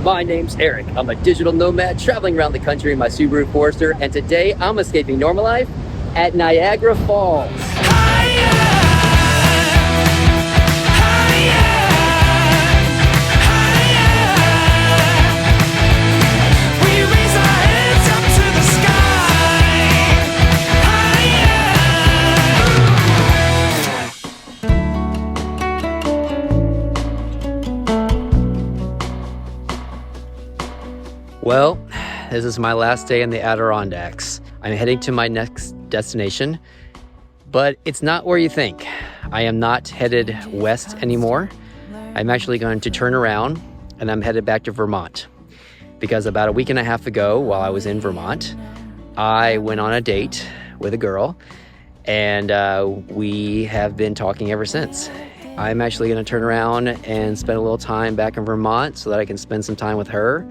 My name's Eric. I'm a digital nomad traveling around the country in my Subaru Forester, and today I'm escaping normal life at Niagara Falls. Well, this is my last day in the Adirondacks. I'm heading to my next destination, but it's not where you think. I am not headed west anymore. I'm actually going to turn around and I'm headed back to Vermont, because about a week and a half ago, while I was in Vermont, I went on a date with a girl, and we have been talking ever since. I'm actually going to turn around and spend a little time back in Vermont so that I can spend some time with her.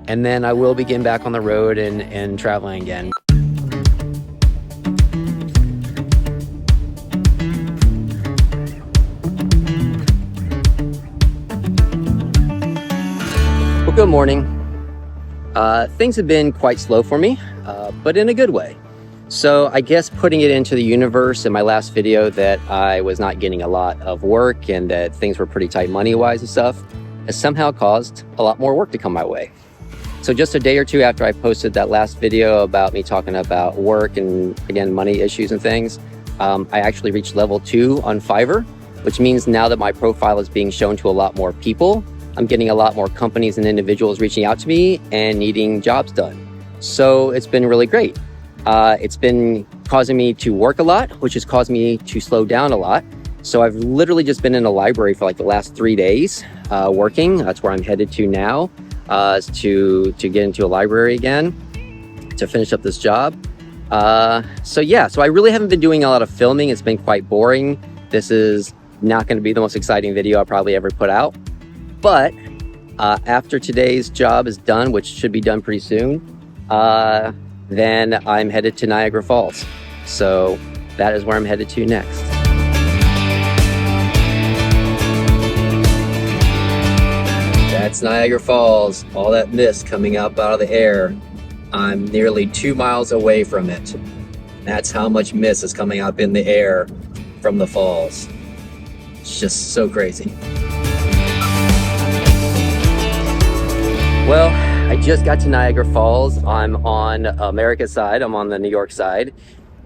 And then I will begin back on the road and traveling again. Well, good morning. Things have been quite slow for me, but in a good way. So I guess putting it into the universe in my last video that I was not getting a lot of work and that things were pretty tight money-wise and stuff has somehow caused a lot more work to come my way. So just a day or two after I posted that last video about me talking about work and, again, money issues and things, I actually reached level 2 on Fiverr, which means now that my profile is being shown to a lot more people, I'm getting a lot more companies and individuals reaching out to me and needing jobs done. So it's been really great. It's been causing me to work a lot, which has caused me to slow down a lot. So I've literally just been in a library for like the last 3 days working. That's where I'm headed to now. To get into a library again to finish up this job. So I really haven't been doing a lot of filming. It's been quite boring. This is not going to be the most exciting video I'll probably ever put out. But after today's job is done, which should be done pretty soon, then I'm headed to Niagara Falls. So that is where I'm headed to next. That's Niagara Falls, all that mist coming up out of the air. I'm nearly 2 miles away from it. That's how much mist is coming up in the air from the falls. It's just so crazy. Well, I just got to Niagara Falls. I'm on America's side, I'm on the New York side.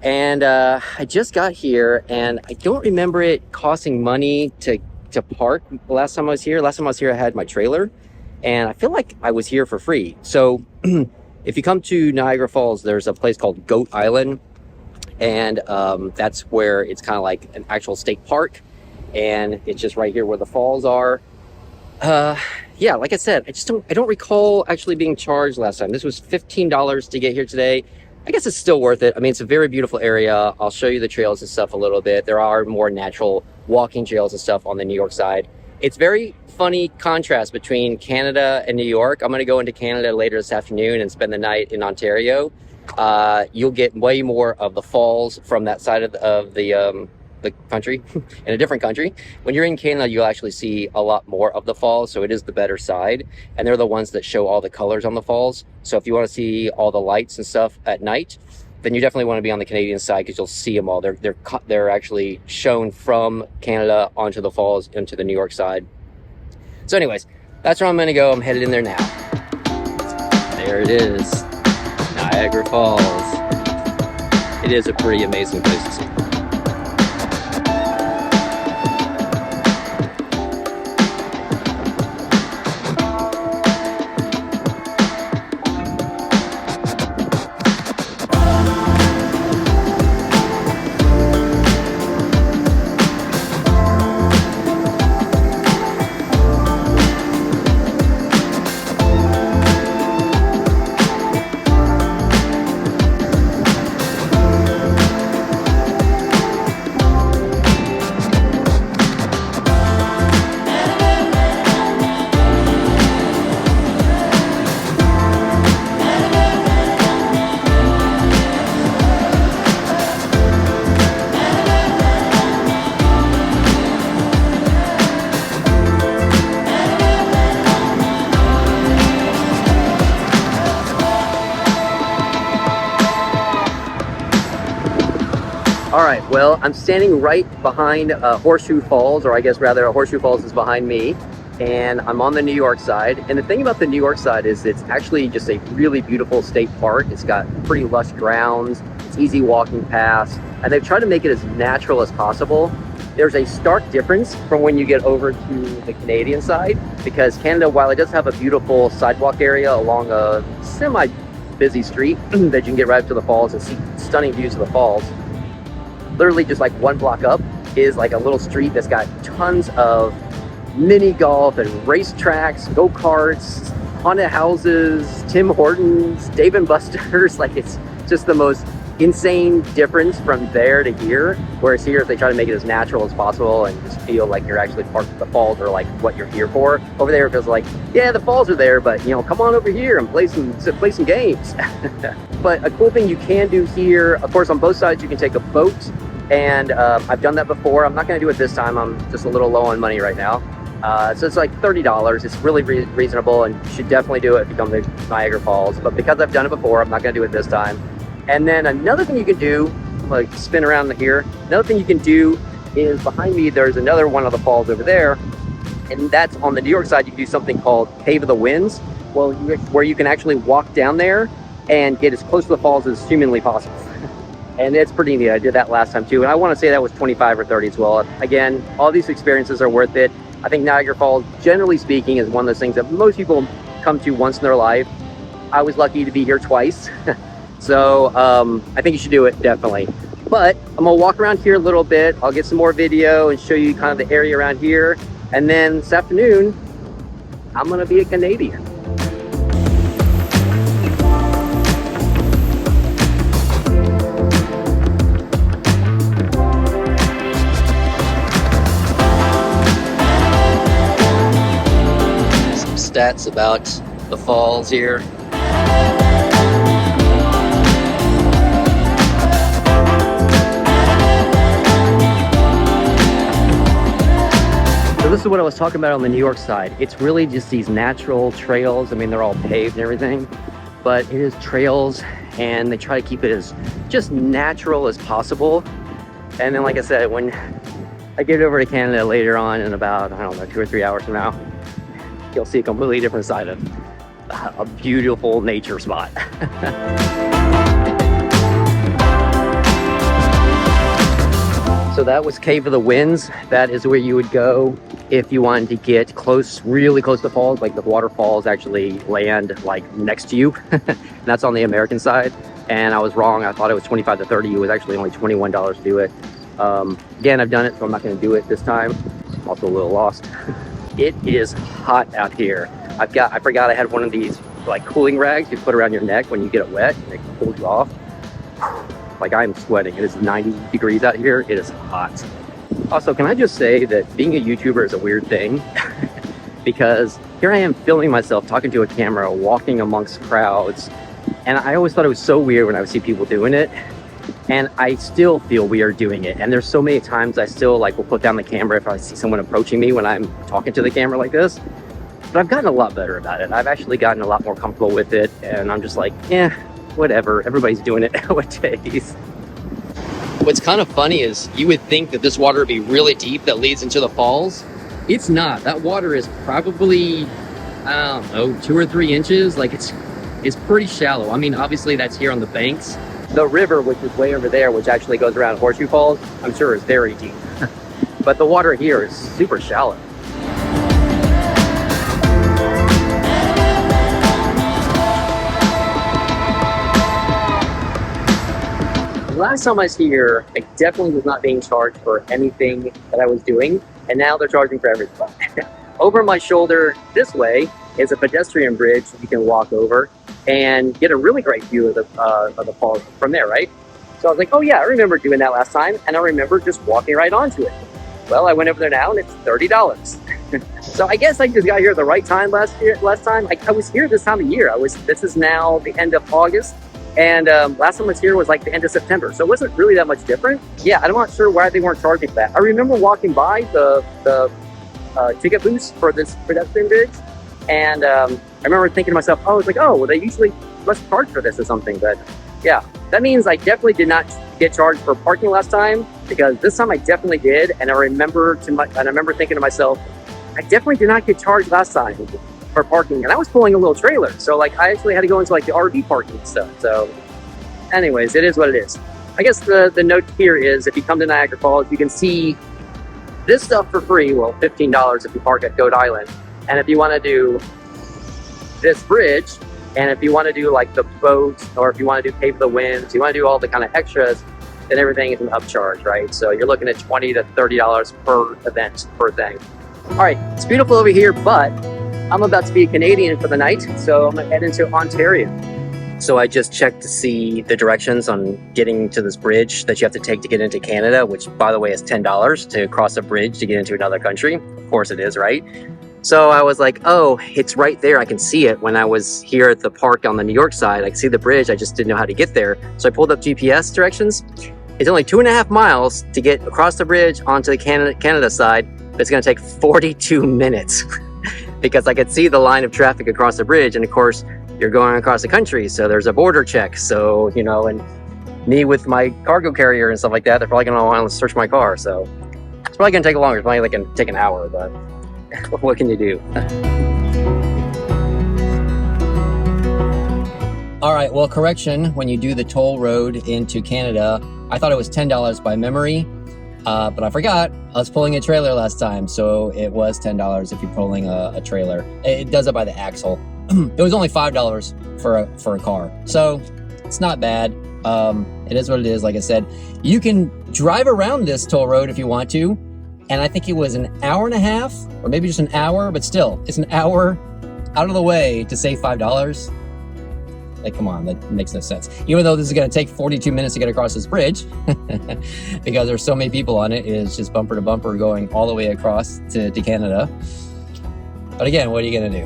And I just got here and I don't remember it costing money to park. Last time I was here, I had my trailer, and I feel like I was here for free. So if you come to Niagara Falls, there's a place called Goat Island, and that's where it's kind of like an actual state park, and it's just right here where the falls are. Yeah, like I said, I don't recall actually being charged last time. This was $15 to get here today. I guess it's still worth it. I mean, it's a very beautiful area. I'll show you the trails and stuff a little bit. There are more natural walking trails and stuff on the New York side. It's very funny contrast between Canada and New York. I'm going to go into Canada later this afternoon and spend the night in Ontario. You'll get way more of the falls from that side of the country, in a different country. When you're in Canada, you'll actually see a lot more of the falls, so it is the better side, and they're the ones that show all the colors on the falls. So if you want to see all the lights and stuff at night, then you definitely want to be on the Canadian side, because you'll see them all. They're actually shown from Canada onto the falls into the New York side. So anyways, that's where I'm going to go. I'm headed in there now. There it is, Niagara Falls. It is a pretty amazing place to see. All right, well, I'm standing right behind Horseshoe Falls, or I guess rather Horseshoe Falls is behind me, and I'm on the New York side. And the thing about the New York side is it's actually just a really beautiful state park. It's got pretty lush grounds, it's easy walking past, and they've tried to make it as natural as possible. There's a stark difference from when you get over to the Canadian side, because Canada, while it does have a beautiful sidewalk area along a semi-busy street that you can get right up to the falls and see stunning views of the falls, literally just like one block up is like a little street that's got tons of mini golf and racetracks, go-karts, haunted houses, Tim Hortons, Dave and Buster's. Like, it's just the most insane difference from there to here. Whereas here, they try to make it as natural as possible and just feel like you're actually part of the falls, or like what you're here for. Over there, it feels like, yeah, the falls are there, but you know, come on over here and play some games. But a cool thing you can do here, of course, on both sides, you can take a boat. And I've done that before. I'm not going to do it this time. I'm just a little low on money right now. So it's like $30. It's really reasonable, and you should definitely do it if you come to Niagara Falls. But because I've done it before, I'm not going to do it this time. And then another thing you can do, like spin around here, another thing you can do is behind me, there's another one of the falls over there. And that's on the New York side. You can do something called Cave of the Winds, well, where you can actually walk down there and get as close to the falls as humanly possible. And it's pretty neat. I did that last time too. And I want to say that was 25 or 30 as well. Again, all these experiences are worth it. I think Niagara Falls, generally speaking, is one of those things that most people come to once in their life. I was lucky to be here twice. So I think you should do it, definitely. But I'm gonna walk around here a little bit. I'll get some more video and show you kind of the area around here. And then this afternoon, I'm gonna be a Canadian. Stats about the falls here. So this is what I was talking about on the New York side. It's really just these natural trails. I mean, they're all paved and everything, but it is trails, and they try to keep it as just natural as possible. And then, like I said, when I get over to Canada later on in about, I don't know, 2 or 3 hours from now, you'll see a completely different side of a beautiful nature spot. So that was Cave of the Winds. That is where you would go if you wanted to get close, really close to falls. Like the waterfalls actually land like next to you. And that's on the American side. And I was wrong. I thought it was 25 to 30. It was actually only $21 to do it. Again, I've done it, so I'm not going to do it this time. I'm also a little lost. It is hot out here. I forgot I had one of these like cooling rags you put around your neck when you get it wet, and it cools you off. Like, I'm sweating. It is 90 degrees out here. It is hot. Also, can I just say that being a YouTuber is a weird thing? Because here I am filming myself, talking to a camera, walking amongst crowds. And I always thought it was so weird when I would see people doing it. And I still feel weird doing it. And there's so many times I still like will put down the camera if I see someone approaching me when I'm talking to the camera like this. But I've gotten a lot better about it. I've actually gotten a lot more comfortable with it. And I'm just like, yeah, whatever. Everybody's doing it nowadays. What's kind of funny is you would think that this water would be really deep that leads into the falls. It's not. That water is probably, I don't know, 2 or 3 inches. Like, it's pretty shallow. I mean, obviously that's here on the banks. The river, which is way over there, which actually goes around Horseshoe Falls, I'm sure is very deep. But the water here is super shallow. Last time I was here, I definitely was not being charged for anything that I was doing, and now they're charging for everything. Over my shoulder this way is a pedestrian bridge you can walk over and get a really great view of the falls from there, right? So I was like, oh yeah, I remember doing that last time, and I remember just walking right onto it. Well, I went over there now, and it's $30. So I guess I just got here at the right time last time. I was here this time of year. This is now the end of August. And last time I was here was like the end of September. So it wasn't really that much different. Yeah, I'm not sure why they weren't charging for that. I remember walking by the ticket booths for this pedestrian bridge. And I remember thinking to myself, oh, it's like, oh, well, they usually must charge for this or something. But yeah, That means I definitely did not get charged for parking last time, because this time I definitely did, and I remember thinking to myself, I definitely did not get charged last time for parking, and I was pulling a little trailer, so like I actually had to go into like the RV parking and stuff. So anyways, it is what it is. I guess the note here is, if you come to Niagara Falls, you can see this stuff for free. Well, $15 if you park at Goat Island. And if you want to do this bridge, and if you want to do like the boat, or if you want to do Cave of the Winds, you want to do all the kind of extras, then everything is an upcharge, right? So you're looking at $20 to $30 per event, per thing. All right, it's beautiful over here, but I'm about to be a Canadian for the night, so I'm gonna head into Ontario. So I just checked to see the directions on getting to this bridge that you have to take to get into Canada, which by the way is $10 to cross a bridge to get into another country. Of course it is, right? So I was like, oh, it's right there. I can see it. When I was here at the park on the New York side, I could see the bridge. I just didn't know how to get there. So I pulled up GPS directions. It's only 2.5 miles to get across the bridge onto the Canada side, but it's gonna take 42 minutes because I could see the line of traffic across the bridge. And of course, you're going across the country, so there's a border check. So, you know, and me with my cargo carrier and stuff like that, they're probably gonna want to search my car. So it's probably gonna take longer. It's probably like gonna take an hour, but what can you do? All right, well, correction, when you do the toll road into Canada, I thought it was $10 by memory, but I forgot. I was pulling a trailer last time, so it was $10 if you're pulling a trailer. It does it by the axle. It was only $5 for a car, so it's not bad. It is what it is. Like I said, you can drive around this toll road if you want to, and I think it was an hour and a half, or maybe just an hour, but still, it's an hour out of the way to save $5. Like, come on, that makes no sense. Even though this is going to take 42 minutes to get across this bridge, because there's so many people on it, it's just bumper to bumper going all the way across to Canada. But again, what are you going to do?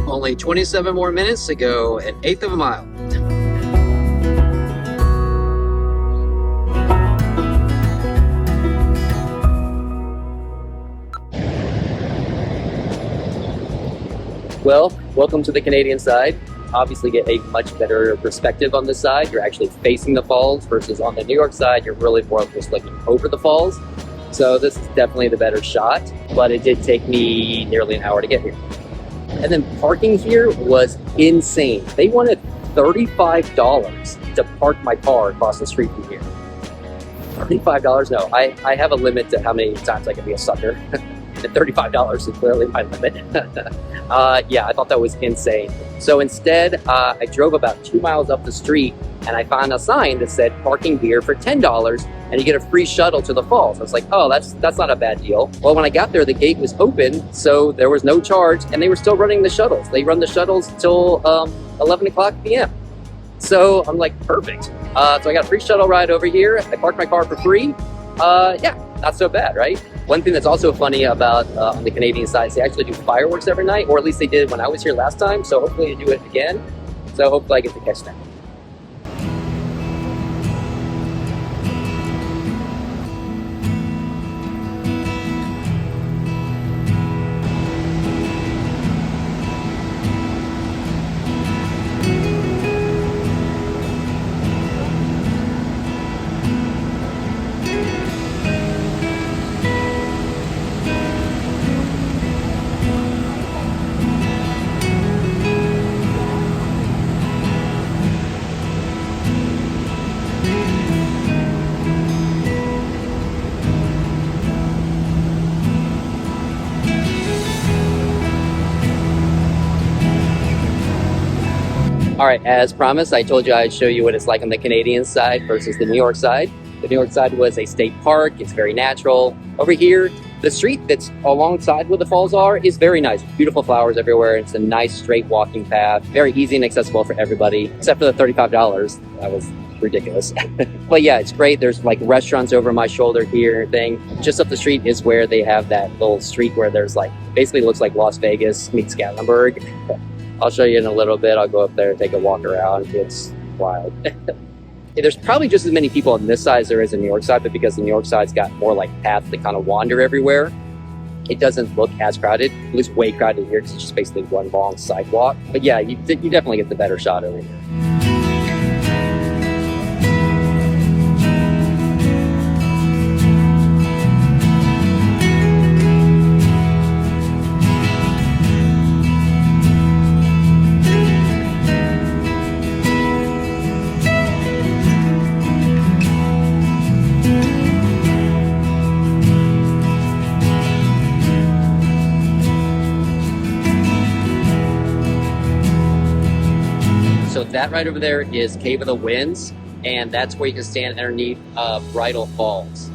Only 27 more minutes to go, an eighth of a mile. Well, welcome to the Canadian side. Obviously get a much better perspective on this side. You're actually facing the falls versus on the New York side, you're really more just looking over the falls. So this is definitely the better shot, but it did take me nearly an hour to get here. And then parking here was insane. They wanted $35 to park my car across the street from here. $35? No, I have a limit to how many times I can be a sucker. And $35 is clearly my limit. Yeah, I thought that was insane. So instead, I drove about 2 miles up the street and I found a sign that said parking here for $10 and you get a free shuttle to the falls. I was like, oh, that's not a bad deal. Well, when I got there, the gate was open, so there was no charge and they were still running the shuttles. They run the shuttles till 11 o'clock p.m. So I'm like, perfect. So I got a free shuttle ride over here. I parked my car for free. Yeah, not so bad, right? One thing that's also funny about on the Canadian side is they actually do fireworks every night, or at least they did when I was here last time, so hopefully they do it again. So hopefully I get to catch that. All right, as promised, I told you I'd show you what it's like on the Canadian side versus the New York side. The New York side was a state park. It's very natural. Over here, the street that's alongside where the falls are is very nice. Beautiful flowers everywhere. It's a nice straight walking path. Very easy and accessible for everybody, except for the $35. That was ridiculous. But yeah, it's great. There's like restaurants over my shoulder here thing. Just up the street is where they have that little street where there's like, basically looks like Las Vegas meets Gatlinburg. I'll show you in a little bit. I'll go up there and take a walk around. It's wild. There's probably just as many people on this side as there is in New York side, but because the New York side's got more like paths that kind of wander everywhere, it doesn't look as crowded. It looks way crowded here because it's just basically one long sidewalk. But yeah, you definitely get the better shot over here. So that right over there is Cave of the Winds, and that's where you can stand underneath Bridal Falls.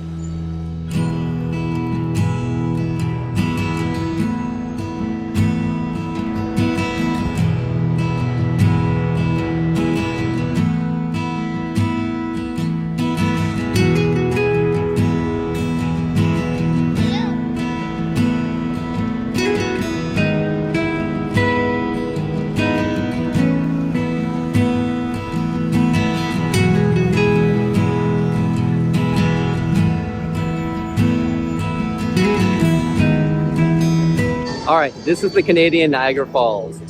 All right, this is the Canadian Niagara Falls.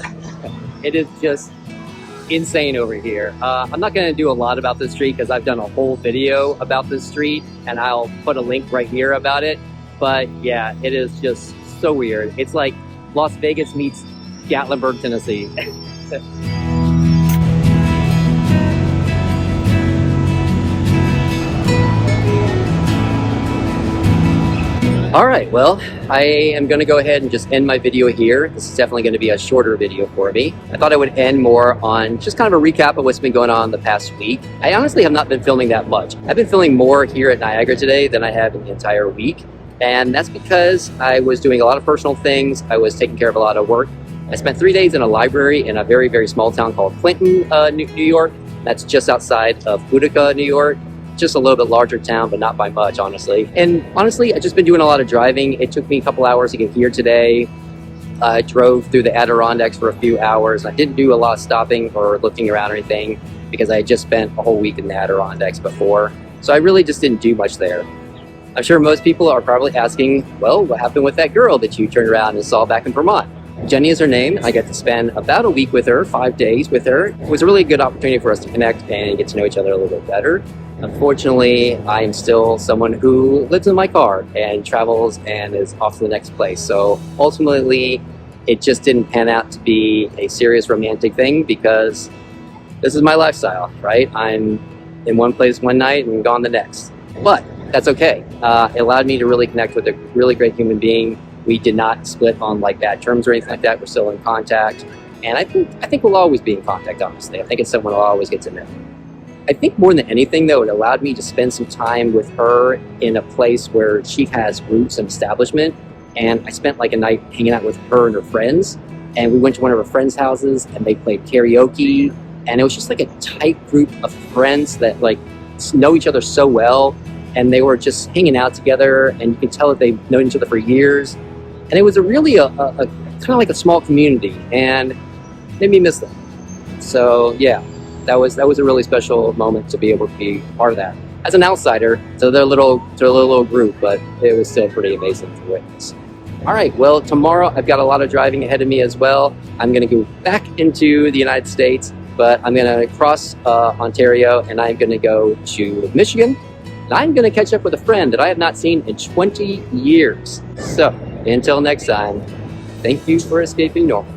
It is just insane over here. I'm not gonna do a lot about this street because I've done a whole video about this street and I'll put a link right here about it. But yeah, it is just so weird. It's like Las Vegas meets Gatlinburg, Tennessee. All right, well, I am going to go ahead and just end my video here. This is definitely going to be a shorter video for me. I thought I would end more on just kind of a recap of what's been going on the past week. I honestly have not been filming that much. I've been filming more here at Niagara today than I have in the entire week. And that's because I was doing a lot of personal things. I was taking care of a lot of work. I spent 3 days in a library in a very, very small town called Clinton, New York. That's just outside of Utica, New York. Just a little bit larger town, but not by much, honestly. And honestly, I've just been doing a lot of driving. It took me a couple hours to get here today. I drove through the Adirondacks for a few hours. I didn't do a lot of stopping or looking around or anything because I had just spent a whole week in the Adirondacks before. So I really just didn't do much there. I'm sure most people are probably asking, well, what happened with that girl that you turned around and saw back in Vermont? Jenny is her name. I got to spend about a week with her, 5 days with her. It was a really good opportunity for us to connect and get to know each other a little bit better. Unfortunately, I am still someone who lives in my car and travels and is off to the next place. So ultimately, it just didn't pan out to be a serious romantic thing because this is my lifestyle, right? I'm in one place one night and gone the next. But that's okay. It allowed me to really connect with a really great human being. We did not split on like bad terms or anything like that. We're still in contact. And I think we'll always be in contact, honestly. I think it's someone I'll always get to know. I think more than anything, though, it allowed me to spend some time with her in a place where she has roots and establishment. And I spent like a night hanging out with her and her friends. And we went to one of her friends' houses and they played karaoke. And it was just like a tight group of friends that like know each other so well. And they were just hanging out together. And you can tell that they've known each other for years. And it was a really kind of like a small community. And made me miss them. So yeah. That was a really special moment to be able to be part of that. As an outsider to their little group, but it was still pretty amazing to witness. All right, well, tomorrow I've got a lot of driving ahead of me as well. I'm gonna go back into the United States, but I'm gonna cross Ontario and I'm gonna go to Michigan. And I'm gonna catch up with a friend that I have not seen in 20 years. So until next time, thank you for escaping normal.